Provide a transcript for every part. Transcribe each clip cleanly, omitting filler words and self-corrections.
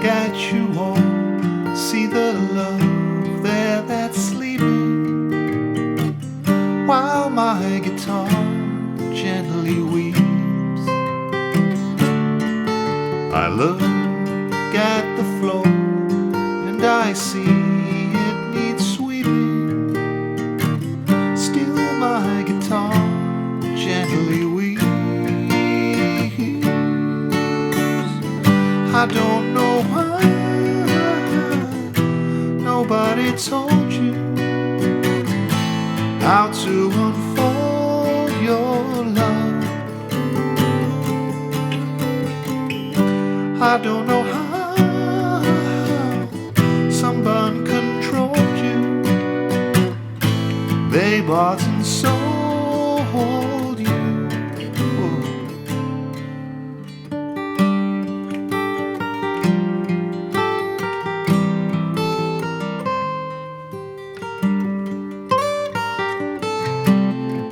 at you all, see the love there that's sleeping, while my guitar gently weeps. I look at the floor and I see it needs sweeping, still my guitar gently weeps. I don't know why nobody told you how to unfold your love. I don't know how someone controlled you. They bought and sold you.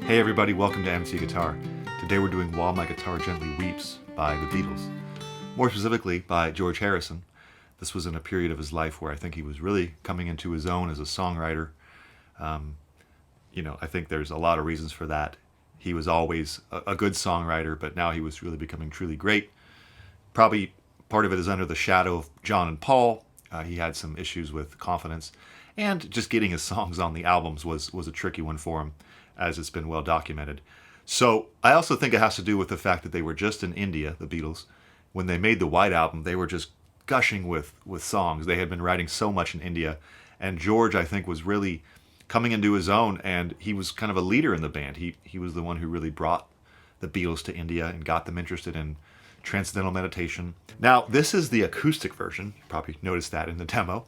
Hey everybody, welcome to MC Guitar. Today we're doing While My Guitar Gently Weeps by the Beatles. More specifically by George Harrison. This was in a period of his life where I think he was really coming into his own as a songwriter. I think there's a lot of reasons for that. He was always a good songwriter, but now he was really becoming truly great. Probably part of it is under the shadow of John and Paul. He had some issues with confidence, and just getting his songs on the albums was a tricky one for him, as it's been well documented. So I also think it has to do with the fact that they were just in India, the Beatles. When they made the White Album, they were just gushing with songs. They had been writing so much in India, and George, I think, was really coming into his own, and he was kind of a leader in the band. He was the one who really brought the Beatles to India and got them interested in transcendental meditation. Now, this is the acoustic version. You probably noticed that in the demo.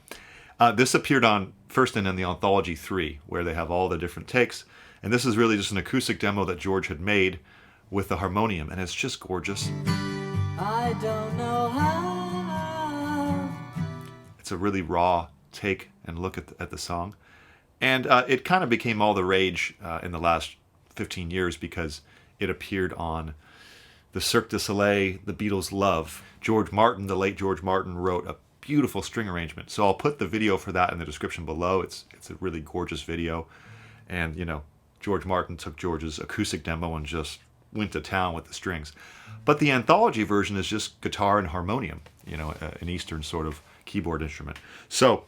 This appeared on first in the Anthology 3, where they have all the different takes, and this is really just an acoustic demo that George had made with the harmonium, and it's just gorgeous. I don't know how. It's a really raw take and look at the song. And it kind of became all the rage in the last 15 years because it appeared on the Cirque du Soleil, The Beatles' Love. George Martin, the late George Martin, wrote a beautiful string arrangement. So I'll put the video for that in the description below. It's a really gorgeous video. And, George Martin took George's acoustic demo and just went to town with the strings. But the anthology version is just guitar and harmonium, an Eastern sort of keyboard instrument. So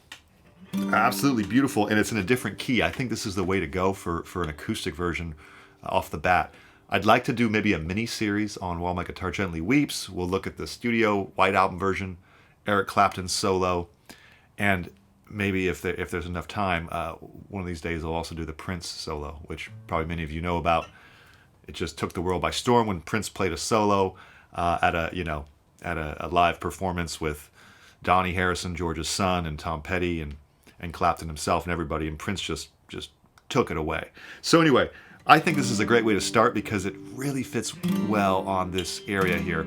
absolutely beautiful, and it's in a different key. I think this is the way to go for an acoustic version off the bat. I'd like to do maybe a mini-series on While My Guitar Gently Weeps. We'll look at the studio White Album version, Eric Clapton's solo, and maybe if there's enough time, one of these days I'll also do the Prince solo, which probably many of you know about. It just took the world by storm when Prince played a solo at a live performance with Donnie Harrison, George's son, and Tom Petty, and Clapton himself and everybody, and Prince just took it away. So anyway, I think this is a great way to start because it really fits well on this area here.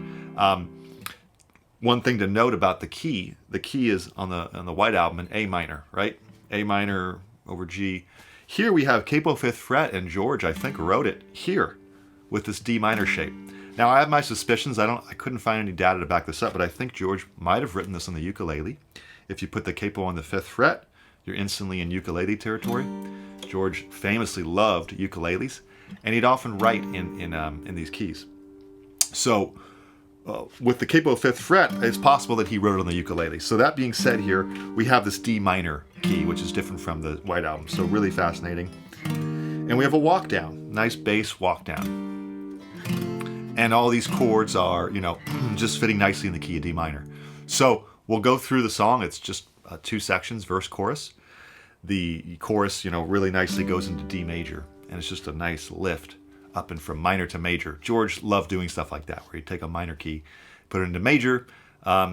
One thing to note about the key is on the White Album in A minor, right? A minor over G. Here we have capo 5th fret, and George, I think, wrote it here with this D minor shape. Now I have my suspicions. I couldn't find any data to back this up, but I think George might have written this on the ukulele. If you put the capo on the 5th fret, you're instantly in ukulele territory. George famously loved ukuleles, and he'd often write in these keys. So with the capo 5th fret, it's possible that he wrote it on the ukulele. So that being said, here we have this D minor key, which is different from the White Album. So really fascinating. And we have a walk down, nice bass walk down. And all these chords are, just fitting nicely in the key of D minor. So we'll go through the song. It's just 2 sections, verse, chorus. The chorus, really nicely goes into D major, and it's just a nice lift up and from minor to major. George loved doing stuff like that, where he'd take a minor key, put it into major.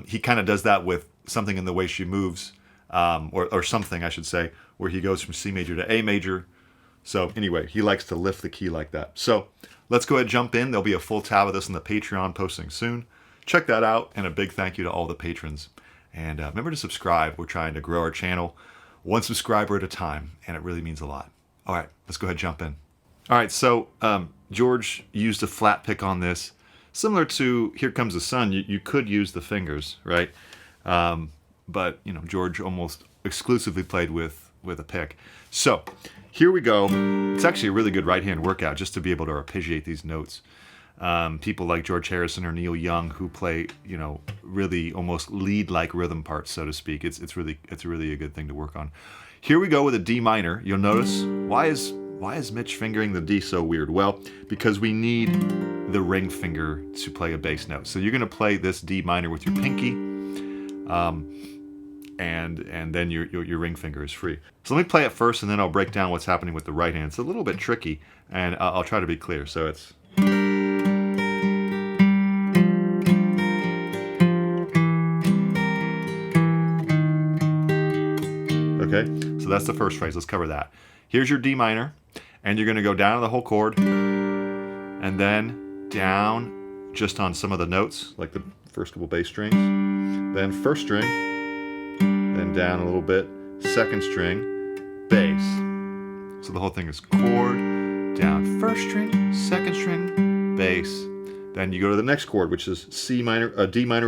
He kind of does that with Something in the Way She Moves, or something, I should say, where he goes from C major to A major. So anyway, he likes to lift the key like that. So let's go ahead and jump in. There'll be a full tab of this on the Patreon posting soon. Check that out, and a big thank you to all the patrons. And remember to subscribe. We're trying to grow our channel one subscriber at a time, and it really means a lot. All right, let's go ahead and jump in. All right, so George used a flat pick on this. Similar to Here Comes the Sun, you could use the fingers, right? But you know, George almost exclusively played with a pick. So here we go. It's actually a really good right hand workout just to be able to arpeggiate these notes. People like George Harrison or Neil Young who play, you know, really almost lead-like rhythm parts, so to speak. It's really a good thing to work on. Here we go with a D minor. You'll notice why is Mitch fingering the D so weird? Well, because we need the ring finger to play a bass note. So you're going to play this D minor with your pinky, and then your ring finger is free. So let me play it first, and then I'll break down what's happening with the right hand. It's a little bit tricky, and I'll try to be clear. So it's. Okay, so that's the first phrase. Let's cover that. Here's your D minor, and you're going to go down the whole chord, and then down just on some of the notes, like the first couple bass strings, then first string, then down a little bit, second string, bass. So the whole thing is chord, down first string, second string, bass. Then you go to the next chord, which is D minor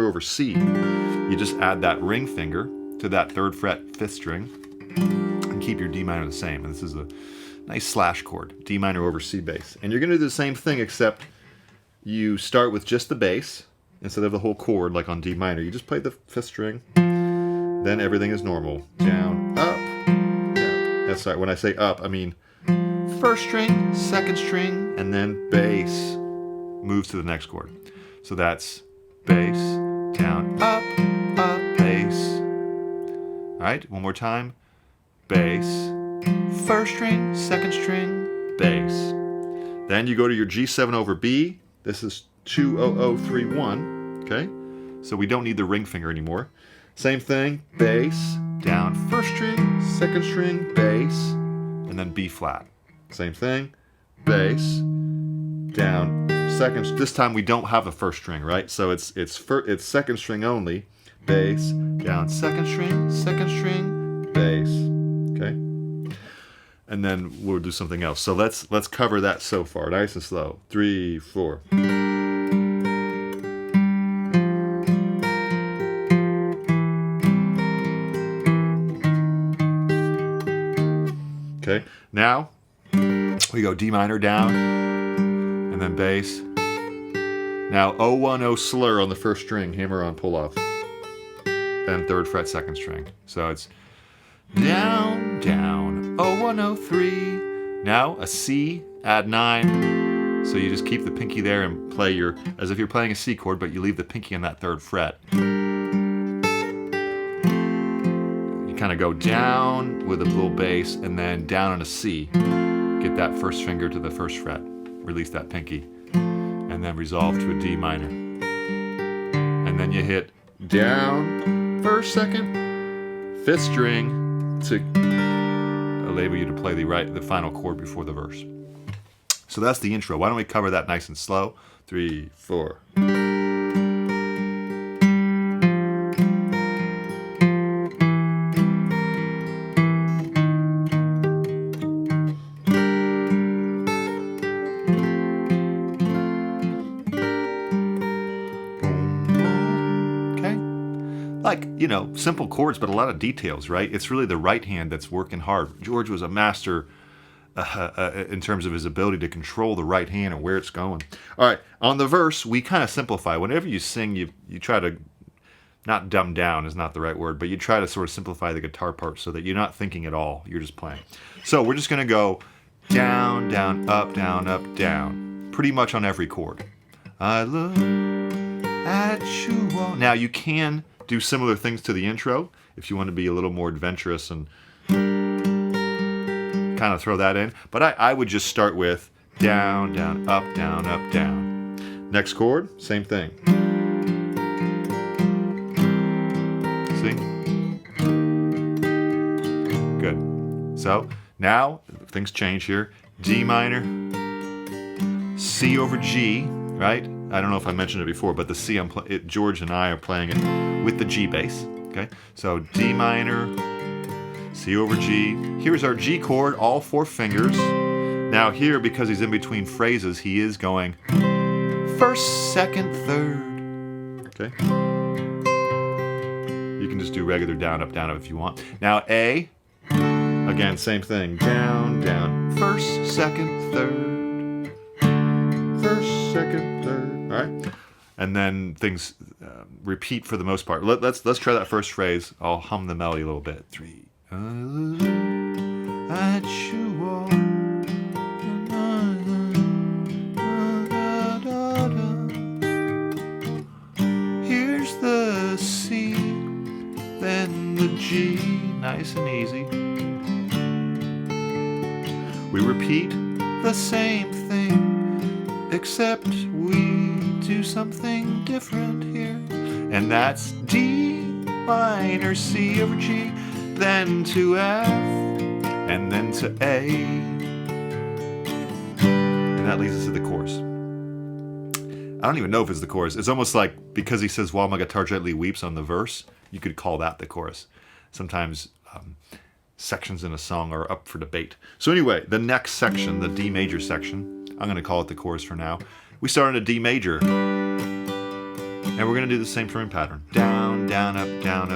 over C. You just add that ring finger to that 3rd fret, 5th string, and keep your D minor the same. And this is a nice slash chord, D minor over C bass. And you're going to do the same thing, except you start with just the bass instead of the whole chord like on D minor. You just play the 5th string, then everything is normal. Down, up, down. That's right. When I say up, I mean first string, second string, and then bass moves to the next chord. So that's bass, down, up, bass. All right, one more time. Bass, first string, second string, bass. Then you go to your G7 over B. This is 2-0-0-3-1. Okay, so we don't need the ring finger anymore. Same thing, bass, down, first string, second string, bass, and then B flat. Same thing, bass, down, second. This time we don't have a first string, right? So it's second string only. Bass, down, second string, bass. Okay? And then we'll do something else. So let's cover that so far. Nice and slow. 3, 4. Okay, now we go D minor down, and then bass. Now 0-1-0 slur on the first string, hammer on pull off. Then 3rd fret, 2nd string. So it's down, down, 0-1-0-3. Now a C, add 9. So you just keep the pinky there and play as if you're playing a C chord, but you leave the pinky on that 3rd fret. Kind of go down with a little bass and then down on a C. Get that first finger to the 1st fret. Release that pinky. And then resolve to a D minor. And then you hit down, 1st, 2nd, 5th string to enable you to play the final chord before the verse. So that's the intro. Why don't we cover that nice and slow? 3, 4. Like, you know, simple chords, but a lot of details, right? It's really the right hand that's working hard. George was a master in terms of his ability to control the right hand and where it's going. All right, on the verse, we kind of simplify. Whenever you sing, you try to, not dumb down is not the right word, but you try to sort of simplify the guitar part so that you're not thinking at all. You're just playing. So we're just going to go down, down, up, down. Pretty much on every chord. I look at you all. Now, you can do similar things to the intro if you want to be a little more adventurous and kind of throw that in. But I would just start with down, down, up, down. Next chord, same thing. See? Good. So now things change here. D minor, C over G, right? I don't know if I mentioned it before, but the C, George and I are playing it with the G bass. Okay, so D minor, C over G. Here's our G chord, all 4 fingers. Now here, because he's in between phrases, he is going 1st, 2nd, 3rd. Okay. You can just do regular down, up if you want. Now A, again, same thing. Down, down. First, second, third. First, second, third. All right? And then things repeat for the most part. Let's try that first phrase. I'll hum the melody a little bit. 3. At you all. Here's the C, then the G, nice and easy. We repeat the same thing, except we do something different here. And that's D minor, C over G, then to F, and then to A. And that leads us to the chorus. I don't even know if it's the chorus. It's almost like, because he says, while my guitar gently weeps on the verse, you could call that the chorus. Sometimes sections in a song are up for debate. So anyway, the next section, the D major section, I'm going to call it the chorus for now. We start in a D major, and we're going to do the same strumming pattern. Down, down, up, down,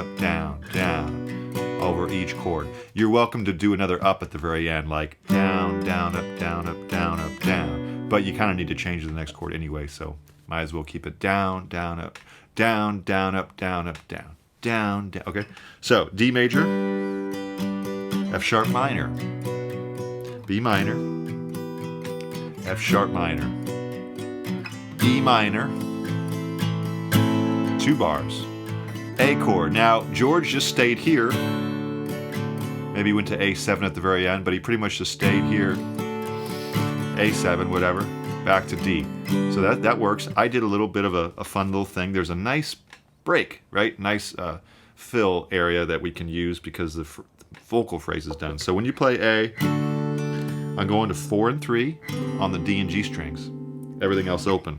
down, over each chord. You're welcome to do another up at the very end, like down, down, up, down, up, down, up, down. But you kind of need to change the next chord anyway, so might as well keep it down, down, up, down, down, up, down, down, down, down. Okay, so D major, F sharp minor, B minor, F sharp minor, E minor, 2 bars, A chord. Now, George just stayed here. Maybe he went to A7 at the very end, but he pretty much just stayed here. A7, whatever, back to D. So that works. I did a little bit of a fun little thing. There's a nice break, right? Nice fill area that we can use because the vocal phrase is done. So when you play A, I'm going to 4 and 3 on the D and G strings. Everything else open.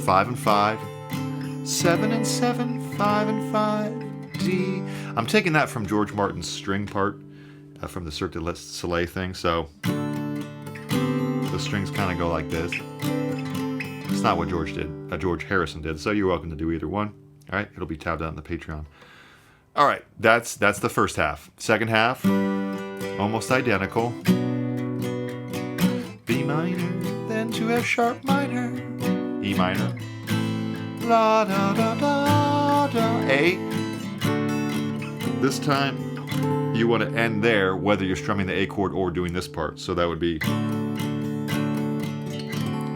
5 and 5, 7 and 7, 5 and 5, D. I'm taking that from George Martin's string part from the Cirque du Soleil thing. So the strings kind of go like this. It's not what George Harrison did, so you're welcome to do either one. All right, it'll be tabbed out in the Patreon. All right, that's the first half. Second half, almost identical. B minor, then to F sharp minor, E minor, la da da da da, A. This time, you want to end there, whether you're strumming the A chord or doing this part. So that would be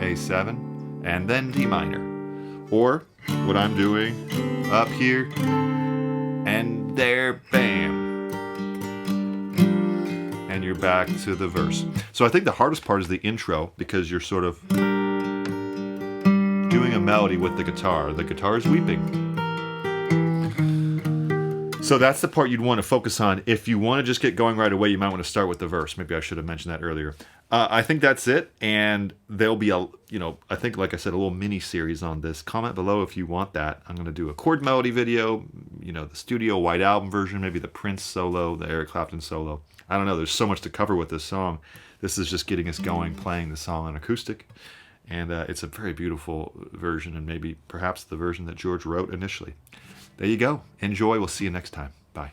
A7, and then D minor. Or, what I'm doing, up here, and there, bam. And you're back to the verse. So I think the hardest part is the intro, because you're sort of doing a melody with the guitar. The guitar is weeping. So that's the part you'd want to focus on. If you want to just get going right away, you might want to start with the verse. Maybe I should have mentioned that earlier. I think that's it, and there'll be I think, like I said, a little mini series on this. Comment below if you want that. I'm going to do a chord melody video, the studio White Album version, maybe the Prince solo, the Eric Clapton solo. I don't know. There's so much to cover with this song. This is just getting us going, playing the song on acoustic, and it's a very beautiful version, and maybe perhaps the version that George wrote initially. There you go. Enjoy. We'll see you next time. Bye.